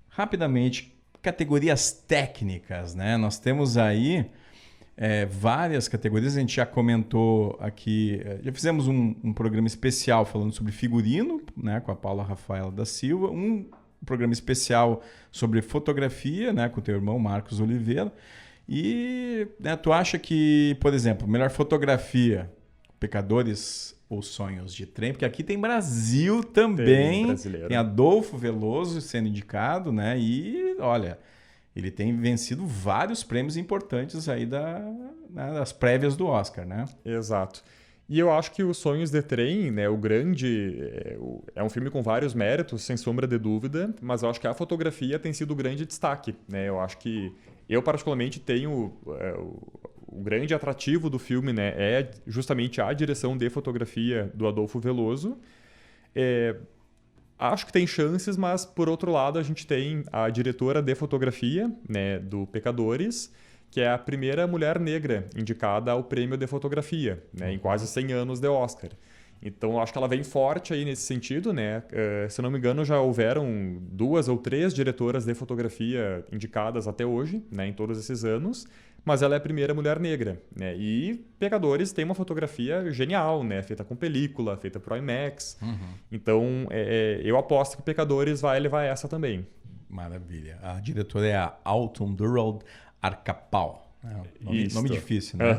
Rapidamente, categorias técnicas, né? Nós temos aí várias categorias, a gente já comentou aqui, já fizemos um programa especial falando sobre figurino, né, com a Paula Rafaela da Silva, um programa especial sobre fotografia, né, com o teu irmão Marcos Oliveira, e né, tu acha que, por exemplo, melhor fotografia, Pecadores ou Sonhos de Trem, porque aqui tem Brasil também, tem Adolfo Veloso sendo indicado, né? E olha, ele tem vencido vários prêmios importantes aí das prévias do Oscar, né? Exato. E eu acho que Os Sonhos de Trem, né, o grande, é um filme com vários méritos, sem sombra de dúvida, mas eu acho que a fotografia tem sido o grande destaque, né? Eu acho que eu particularmente tenho o grande atrativo do filme, né, é justamente a direção de fotografia do Adolfo Veloso. Acho que tem chances, mas por outro lado a gente tem a diretora de fotografia, né, do Pecadores, que é a primeira mulher negra indicada ao prêmio de fotografia, né, em quase 100 anos de Oscar. Então, eu acho que ela vem forte aí nesse sentido, né? Se eu não me engano, já houveram 2 ou 3 diretoras de fotografia indicadas até hoje, né, em todos esses anos, mas ela é a primeira mulher negra, né? E Pecadores tem uma fotografia genial, né? Feita com película, feita pro IMAX. Então, eu aposto que Pecadores vai levar essa também. Maravilha. A diretora é a Autumn Durald Arcapau. Nome difícil, né?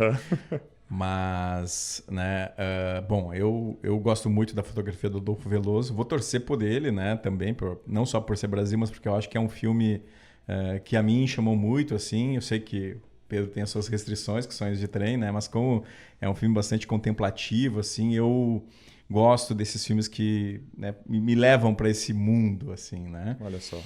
Mas, né, bom, eu gosto muito da fotografia do Adolfo Veloso. Vou torcer por ele, né, também, não só por ser Brasil, mas porque eu acho que é um filme que a mim chamou muito, assim. Eu sei que Pedro tem as suas restrições, que Sonhos de Trem, né, mas como é um filme bastante contemplativo, assim, eu gosto desses filmes que, né, me levam para esse mundo, assim, né. Olha só.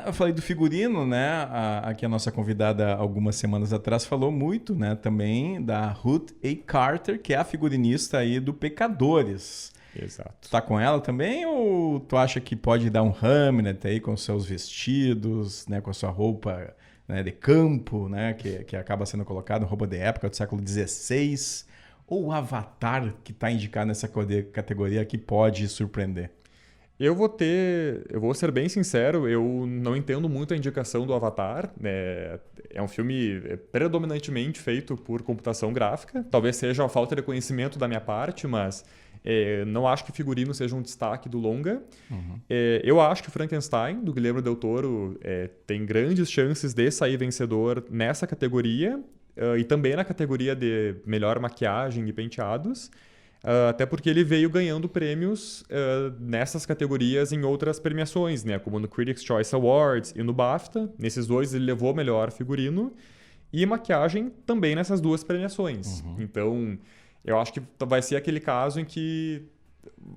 Eu falei do figurino, né? Aqui a nossa convidada, algumas semanas atrás, falou muito, né? Também da Ruth A. Carter, que é a figurinista aí do Pecadores. Exato. Tu tá com ela também ou tu acha que pode dar um Hamlet aí com seus vestidos, né? Com a sua roupa, né, de campo, né? Que acaba sendo colocada, roupa de época do século XVI? Ou o Avatar, que está indicado nessa categoria, que pode surpreender? Eu vou ser bem sincero, eu não entendo muito a indicação do Avatar, né? É um filme predominantemente feito por computação gráfica. Talvez seja a falta de conhecimento da minha parte, mas não acho que figurino seja um destaque do longa. Eu acho que Frankenstein, do Guillermo del Toro, tem grandes chances de sair vencedor nessa categoria e também na categoria de melhor maquiagem e penteados. Até porque ele veio ganhando prêmios nessas categorias em outras premiações, né? Como no Critics' Choice Awards e no BAFTA. Nesses 2 ele levou melhor figurino e maquiagem também nessas 2 premiações. Então, eu acho que vai ser aquele caso em que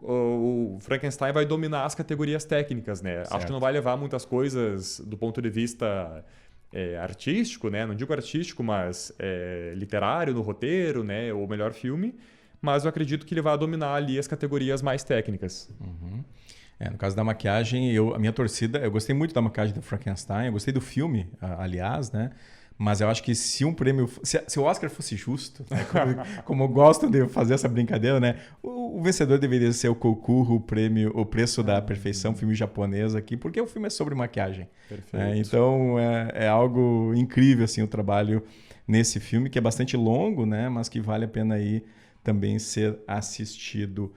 o Frankenstein vai dominar as categorias técnicas, né? Certo. Acho que não vai levar muitas coisas do ponto de vista artístico, né? Não digo artístico, mas literário no roteiro, né? Ou melhor filme. Mas eu acredito que ele vai dominar ali as categorias mais técnicas. No caso da maquiagem, a minha torcida... Eu gostei muito da maquiagem do Frankenstein, eu gostei do filme, aliás, né? Mas eu acho que se um prêmio... Se o Oscar fosse justo, né? como eu gosto de fazer essa brincadeira, né? O vencedor deveria ser o Kokuru, o Preço da Perfeição, filme japonês aqui, porque o filme é sobre maquiagem. Perfeito. Então, é algo incrível, assim, o trabalho nesse filme, que é bastante longo, né? Mas que vale a pena aí também ser assistido.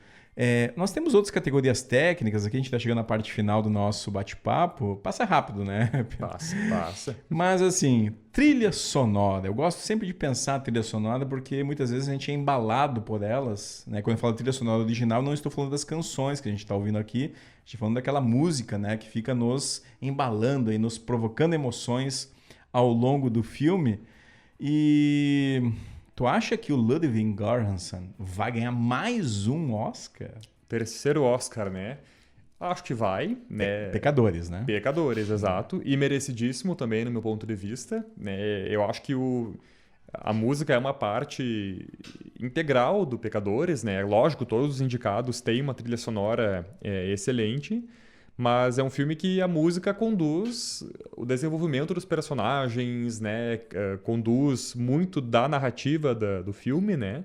Nós temos outras categorias técnicas aqui, a gente está chegando na parte final do nosso bate-papo. Passa rápido, né? Passa. Mas assim, trilha sonora. Eu gosto sempre de pensar a trilha sonora porque muitas vezes a gente é embalado por elas, né? Quando eu falo trilha sonora original, não estou falando das canções que a gente está ouvindo aqui, estou falando daquela música, né? Que fica nos embalando e nos provocando emoções ao longo do filme. E tu acha que o Ludwig Göransson vai ganhar mais um Oscar? Terceiro Oscar, né? Acho que vai, né? Pecadores, né? Pecadores, exato. E merecidíssimo também, no meu ponto de vista, né? Eu acho que a música é uma parte integral do Pecadores, né? Lógico, todos os indicados têm uma trilha sonora excelente, mas é um filme que a música conduz o desenvolvimento dos personagens, né? Conduz muito da narrativa do filme, né?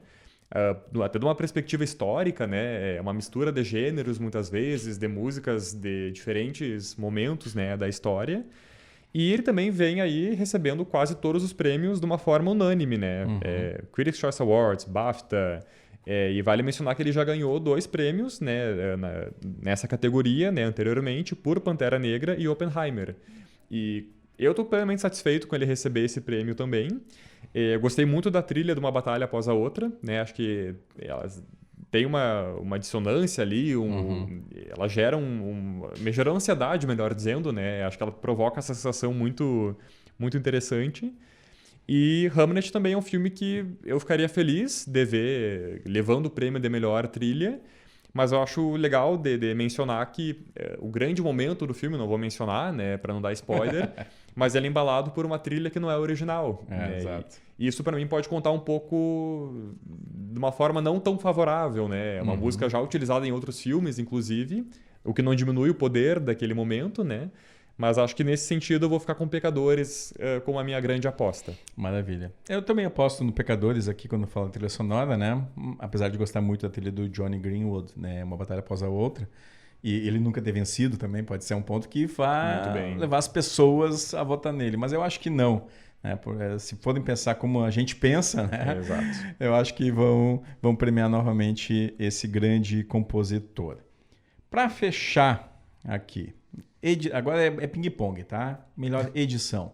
Até de uma perspectiva histórica, né? É uma mistura de gêneros, muitas vezes, de músicas de diferentes momentos, né, da história. E ele também vem aí recebendo quase todos os prêmios de uma forma unânime, né? Critics' Choice Awards, BAFTA. E vale mencionar que ele já ganhou 2 prêmios, né, nessa categoria, né, anteriormente, por Pantera Negra e Oppenheimer. E eu estou plenamente satisfeito com ele receber esse prêmio também. Eu gostei muito da trilha de uma batalha após a outra, né? Acho que elas têm uma dissonância ali, ela gera me gerou ansiedade, melhor dizendo, né? Acho que ela provoca essa sensação muito, muito interessante. E Hamnet também é um filme que eu ficaria feliz de ver levando o prêmio de melhor trilha, mas eu acho legal de mencionar que o grande momento do filme, não vou mencionar, né, para não dar spoiler, mas ele é embalado por uma trilha que não é original. Né? Exato. E isso para mim pode contar um pouco de uma forma não tão favorável, né? É uma música já utilizada em outros filmes, inclusive, o que não diminui o poder daquele momento, né? Mas acho que nesse sentido eu vou ficar com Pecadores como a minha grande aposta. Maravilha. Eu também aposto no Pecadores aqui quando falo trilha sonora, né? Apesar de gostar muito da trilha do Johnny Greenwood, né? Uma batalha após a outra. E ele nunca ter vencido também pode ser um ponto que vai levar as pessoas a votar nele. Mas eu acho que não. Né? Se forem pensar como a gente pensa, né? Exato. Eu acho que vão premiar novamente esse grande compositor. Para fechar aqui, agora é ping-pong, tá? Melhor edição.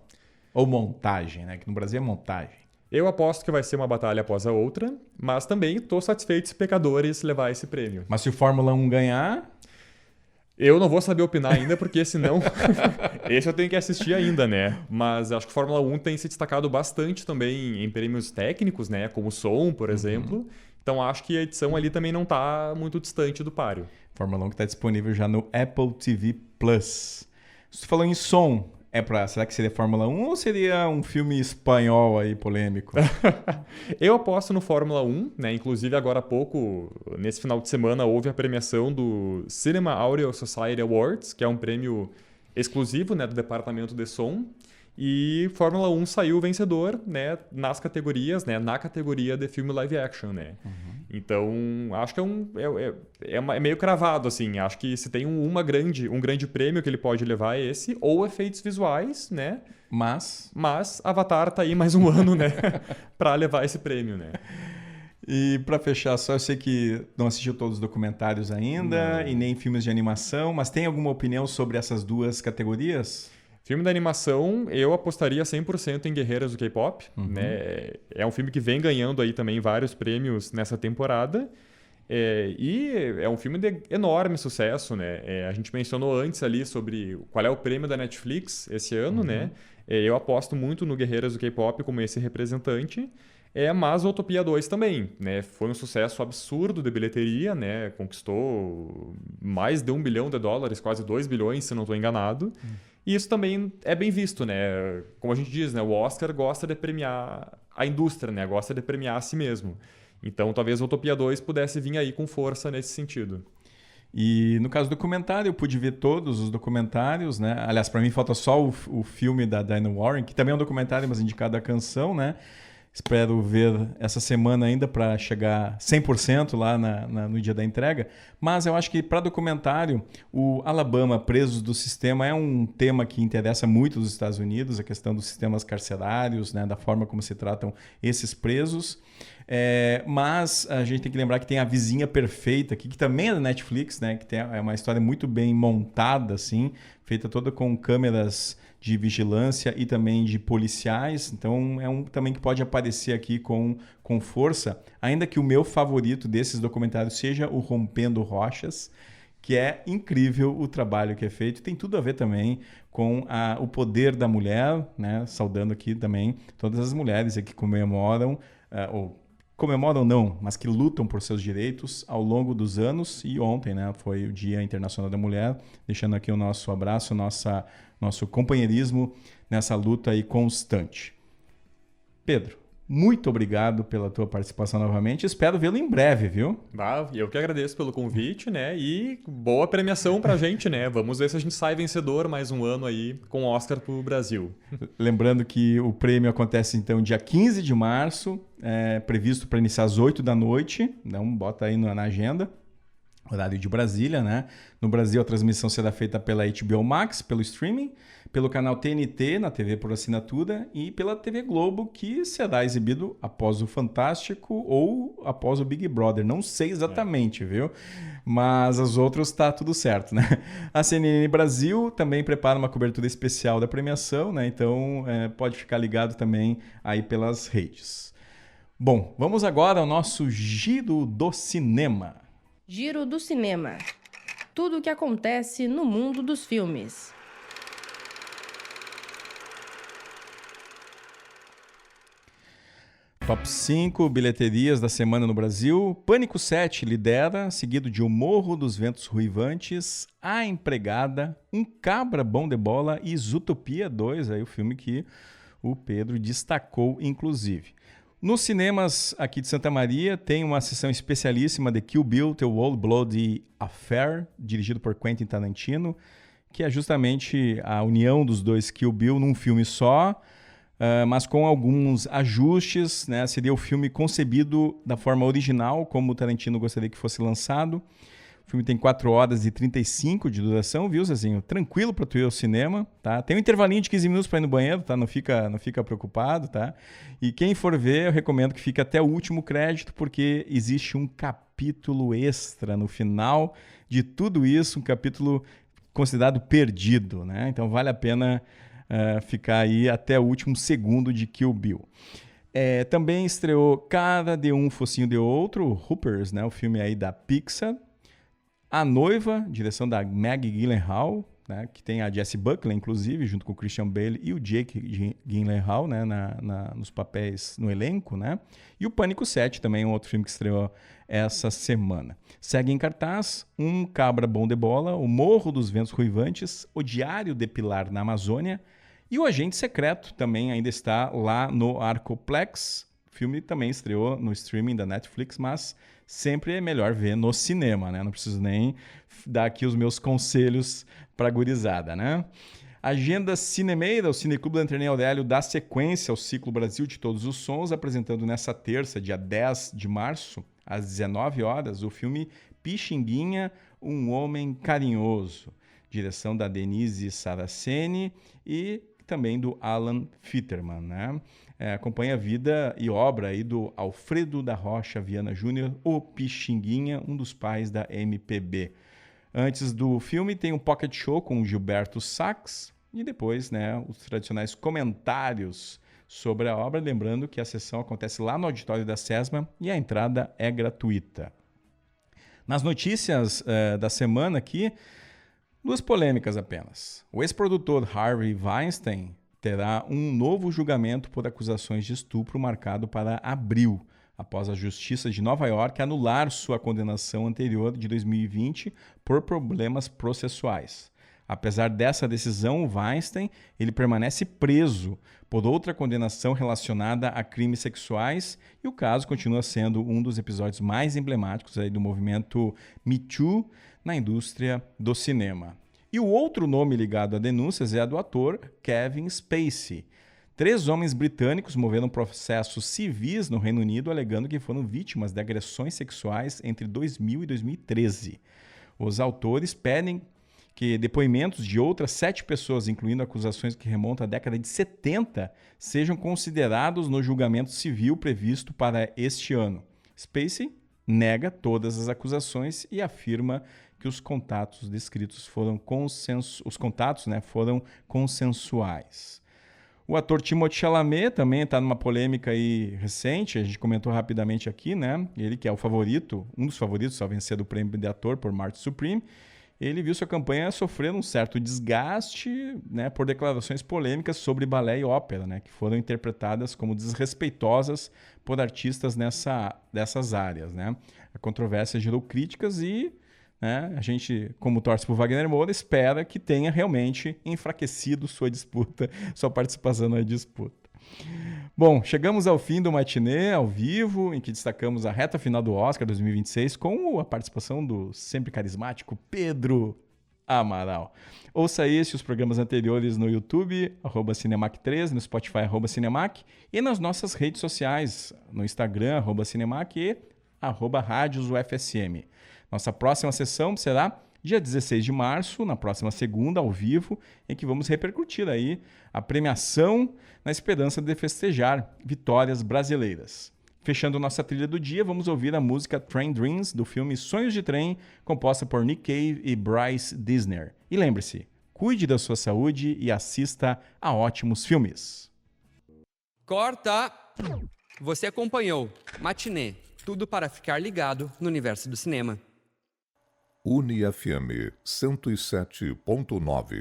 Ou montagem, né? Que no Brasil é montagem. Eu aposto que vai ser uma batalha após a outra, mas também estou satisfeito se Pecadores levar esse prêmio. Mas se o Fórmula 1 ganhar... Eu não vou saber opinar ainda, porque senão... esse eu tenho que assistir ainda, né? Mas acho que Fórmula 1 tem se destacado bastante também em prêmios técnicos, né? Como som, por exemplo. Então acho que a edição ali também não está muito distante do páreo. Fórmula 1 que está disponível já no Apple TV Plus. Se tu falou em som, será que seria Fórmula 1 ou seria um filme espanhol aí polêmico? Eu aposto no Fórmula 1, né? Inclusive agora há pouco, nesse final de semana, houve a premiação do Cinema Audio Society Awards, que é um prêmio exclusivo, né, do departamento de som. E Fórmula 1 saiu vencedor, né, nas categorias, né, na categoria de filme live action, né? Então, acho que é meio cravado, assim. Acho que se tem um grande prêmio que ele pode levar é esse, ou efeitos visuais, né? Mas Avatar tá aí mais um ano, né, para levar esse prêmio, né? E para fechar só, eu sei que não assistiu todos os documentários ainda e nem filmes de animação, mas tem alguma opinião sobre essas duas categorias? Filme da animação, eu apostaria 100% em Guerreiras do K-Pop. Né? É um filme que vem ganhando aí também vários prêmios nessa temporada. E é um filme de enorme sucesso, né? A gente mencionou antes ali sobre qual é o prêmio da Netflix esse ano, né? Eu aposto muito no Guerreiras do K-Pop como esse representante. Mas o Utopia 2 também, né? Foi um sucesso absurdo de bilheteria, né? Conquistou mais de $1 bilhão, quase 2 bilhões, se não estou enganado. E isso também é bem visto, né? Como a gente diz, né? O Oscar gosta de premiar a indústria, né? Gosta de premiar a si mesmo. Então, talvez o Utopia 2 pudesse vir aí com força nesse sentido. E no caso do documentário, eu pude ver todos os documentários, né? Aliás, para mim falta só o filme da Diane Warren, que também é um documentário, mas indicado a canção, né? Espero ver essa semana ainda para chegar 100% lá no dia da entrega. Mas eu acho que para documentário, o Alabama, presos do sistema, é um tema que interessa muito os Estados Unidos, a questão dos sistemas carcerários, né, da forma como se tratam esses presos. Mas a gente tem que lembrar que tem A Vizinha Perfeita aqui, que também é da Netflix, né? Que é uma história muito bem montada, assim, feita toda com câmeras de vigilância e também de policiais. Então é um também que pode aparecer aqui com força, ainda que o meu favorito desses documentários seja o Rompendo Rochas, que é incrível o trabalho que é feito. Tem tudo a ver também com o poder da mulher, né? Saudando aqui também todas as mulheres que comemoram, ou comemoram não, mas que lutam por seus direitos ao longo dos anos. E ontem, né, foi o Dia Internacional da Mulher, deixando aqui o nosso abraço, nosso companheirismo nessa luta aí constante. Pedro, muito obrigado pela tua participação novamente. Espero vê-lo em breve, viu? Eu que agradeço pelo convite, né? E boa premiação pra gente, né? Vamos ver se a gente sai vencedor mais um ano aí com o Oscar pro Brasil. Lembrando que o prêmio acontece então dia 15 de março, previsto para iniciar às 8 da noite. Então bota aí na agenda. Horário de Brasília, né? No Brasil, a transmissão será feita pela HBO Max, pelo streaming, pelo canal TNT, na TV por assinatura, e pela TV Globo, que será exibido após o Fantástico ou após o Big Brother. Não sei exatamente, viu? Mas as outras tá tudo certo, né? A CNN Brasil também prepara uma cobertura especial da premiação, né? Então, pode ficar ligado também aí pelas redes. Bom, vamos agora ao nosso Giro do Cinema. Giro do Cinema. Tudo o que acontece no mundo dos filmes. Top 5 bilheterias da semana no Brasil. Pânico 7 lidera, seguido de O Morro dos Ventos Ruivantes, A Empregada, Um Cabra Bom de Bola e Zootopia 2, aí o filme que o Pedro destacou, inclusive. Nos cinemas aqui de Santa Maria tem uma sessão especialíssima de Kill Bill, The Old Bloody Affair, dirigido por Quentin Tarantino, que é justamente a união dos dois Kill Bill num filme só, mas com alguns ajustes, né? Seria o filme concebido da forma original, como o Tarantino gostaria que fosse lançado. O filme tem 4 horas e 35 de duração, viu, Zezinho? Tranquilo para tu ir ao cinema, tá? Tem um intervalinho de 15 minutos para ir no banheiro, tá? Não fica preocupado, tá? E quem for ver, eu recomendo que fique até o último crédito, porque existe um capítulo extra no final de tudo isso, um capítulo considerado perdido, né? Então vale a pena ficar aí até o último segundo de Kill Bill. Também estreou Cada de Um Focinho de Outro, Hoopers, né? O filme aí da Pixar. A Noiva, direção da Maggie Gyllenhaal, né, que tem a Jessie Buckley, inclusive, junto com o Christian Bale e o Jake Gyllenhaal, né, nos papéis no elenco, né? E o Pânico 7, também um outro filme que estreou essa semana. Segue em cartaz Um Cabra Bom de Bola, O Morro dos Ventos Ruivantes, O Diário de Pilar na Amazônia e O Agente Secreto também ainda está lá no Arcoplex. O filme também estreou no streaming da Netflix, mas sempre é melhor ver no cinema, né? Não preciso nem dar aqui os meus conselhos para a gurizada, né? Agenda Cinemeira, o Cineclube da Antônio Aurélio dá sequência ao ciclo Brasil de Todos os Sons, apresentando nessa terça, dia 10 de março, às 19 horas, o filme Pixinguinha, Um Homem Carinhoso, direção da Denise Saraceni e também do Alan Fitterman, né? Acompanha a vida e obra aí do Alfredo da Rocha Viana Júnior, o Pixinguinha, um dos pais da MPB. Antes do filme tem um pocket show com Gilberto Sacks e depois, né, os tradicionais comentários sobre a obra, lembrando que a sessão acontece lá no auditório da SESMA e a entrada é gratuita. Nas notícias da semana aqui, 2 polêmicas apenas. O ex-produtor Harvey Weinstein terá um novo julgamento por acusações de estupro marcado para abril, após a Justiça de Nova York anular sua condenação anterior de 2020 por problemas processuais. Apesar dessa decisão, Weinstein ele permanece preso por outra condenação relacionada a crimes sexuais e o caso continua sendo um dos episódios mais emblemáticos aí do movimento Me Too na indústria do cinema. E o outro nome ligado a denúncias é a do ator Kevin Spacey. 3 homens britânicos moveram processos civis no Reino Unido alegando que foram vítimas de agressões sexuais entre 2000 e 2013. Os autores pedem que depoimentos de outras 7 pessoas, incluindo acusações que remontam à década de 70, sejam considerados no julgamento civil previsto para este ano. Spacey nega todas as acusações e afirma que os contatos descritos foram consensuais. O ator Timothée Chalamet também está numa polêmica aí recente, a gente comentou rapidamente aqui, né? Ele que é o favorito, um dos favoritos a vencer do prêmio de ator por Marty Supreme, ele viu sua campanha sofrendo um certo desgaste, né, por declarações polêmicas sobre balé e ópera, né, que foram interpretadas como desrespeitosas por artistas dessas áreas, né? A controvérsia gerou críticas e, né, a gente, como torce por Wagner Moura, espera que tenha realmente enfraquecido sua participação na disputa. Bom, chegamos ao fim do matinê ao vivo, em que destacamos a reta final do Oscar 2026 com a participação do sempre carismático Pedro Amaral. Ouça esse e os programas anteriores no YouTube, @Cinemac13, no Spotify, @Cinemac, e nas nossas redes sociais, no Instagram, @Cinemac e @RádiosUFSM. Nossa próxima sessão será dia 16 de março, na próxima segunda, ao vivo, em que vamos repercutir aí a premiação na esperança de festejar vitórias brasileiras. Fechando nossa trilha do dia, vamos ouvir a música Train Dreams, do filme Sonhos de Trem, composta por Nick Cave e Bryce Dissner. E lembre-se, cuide da sua saúde e assista a ótimos filmes. Corta! Você acompanhou Matinê, tudo para ficar ligado no universo do cinema. UniFM 107.9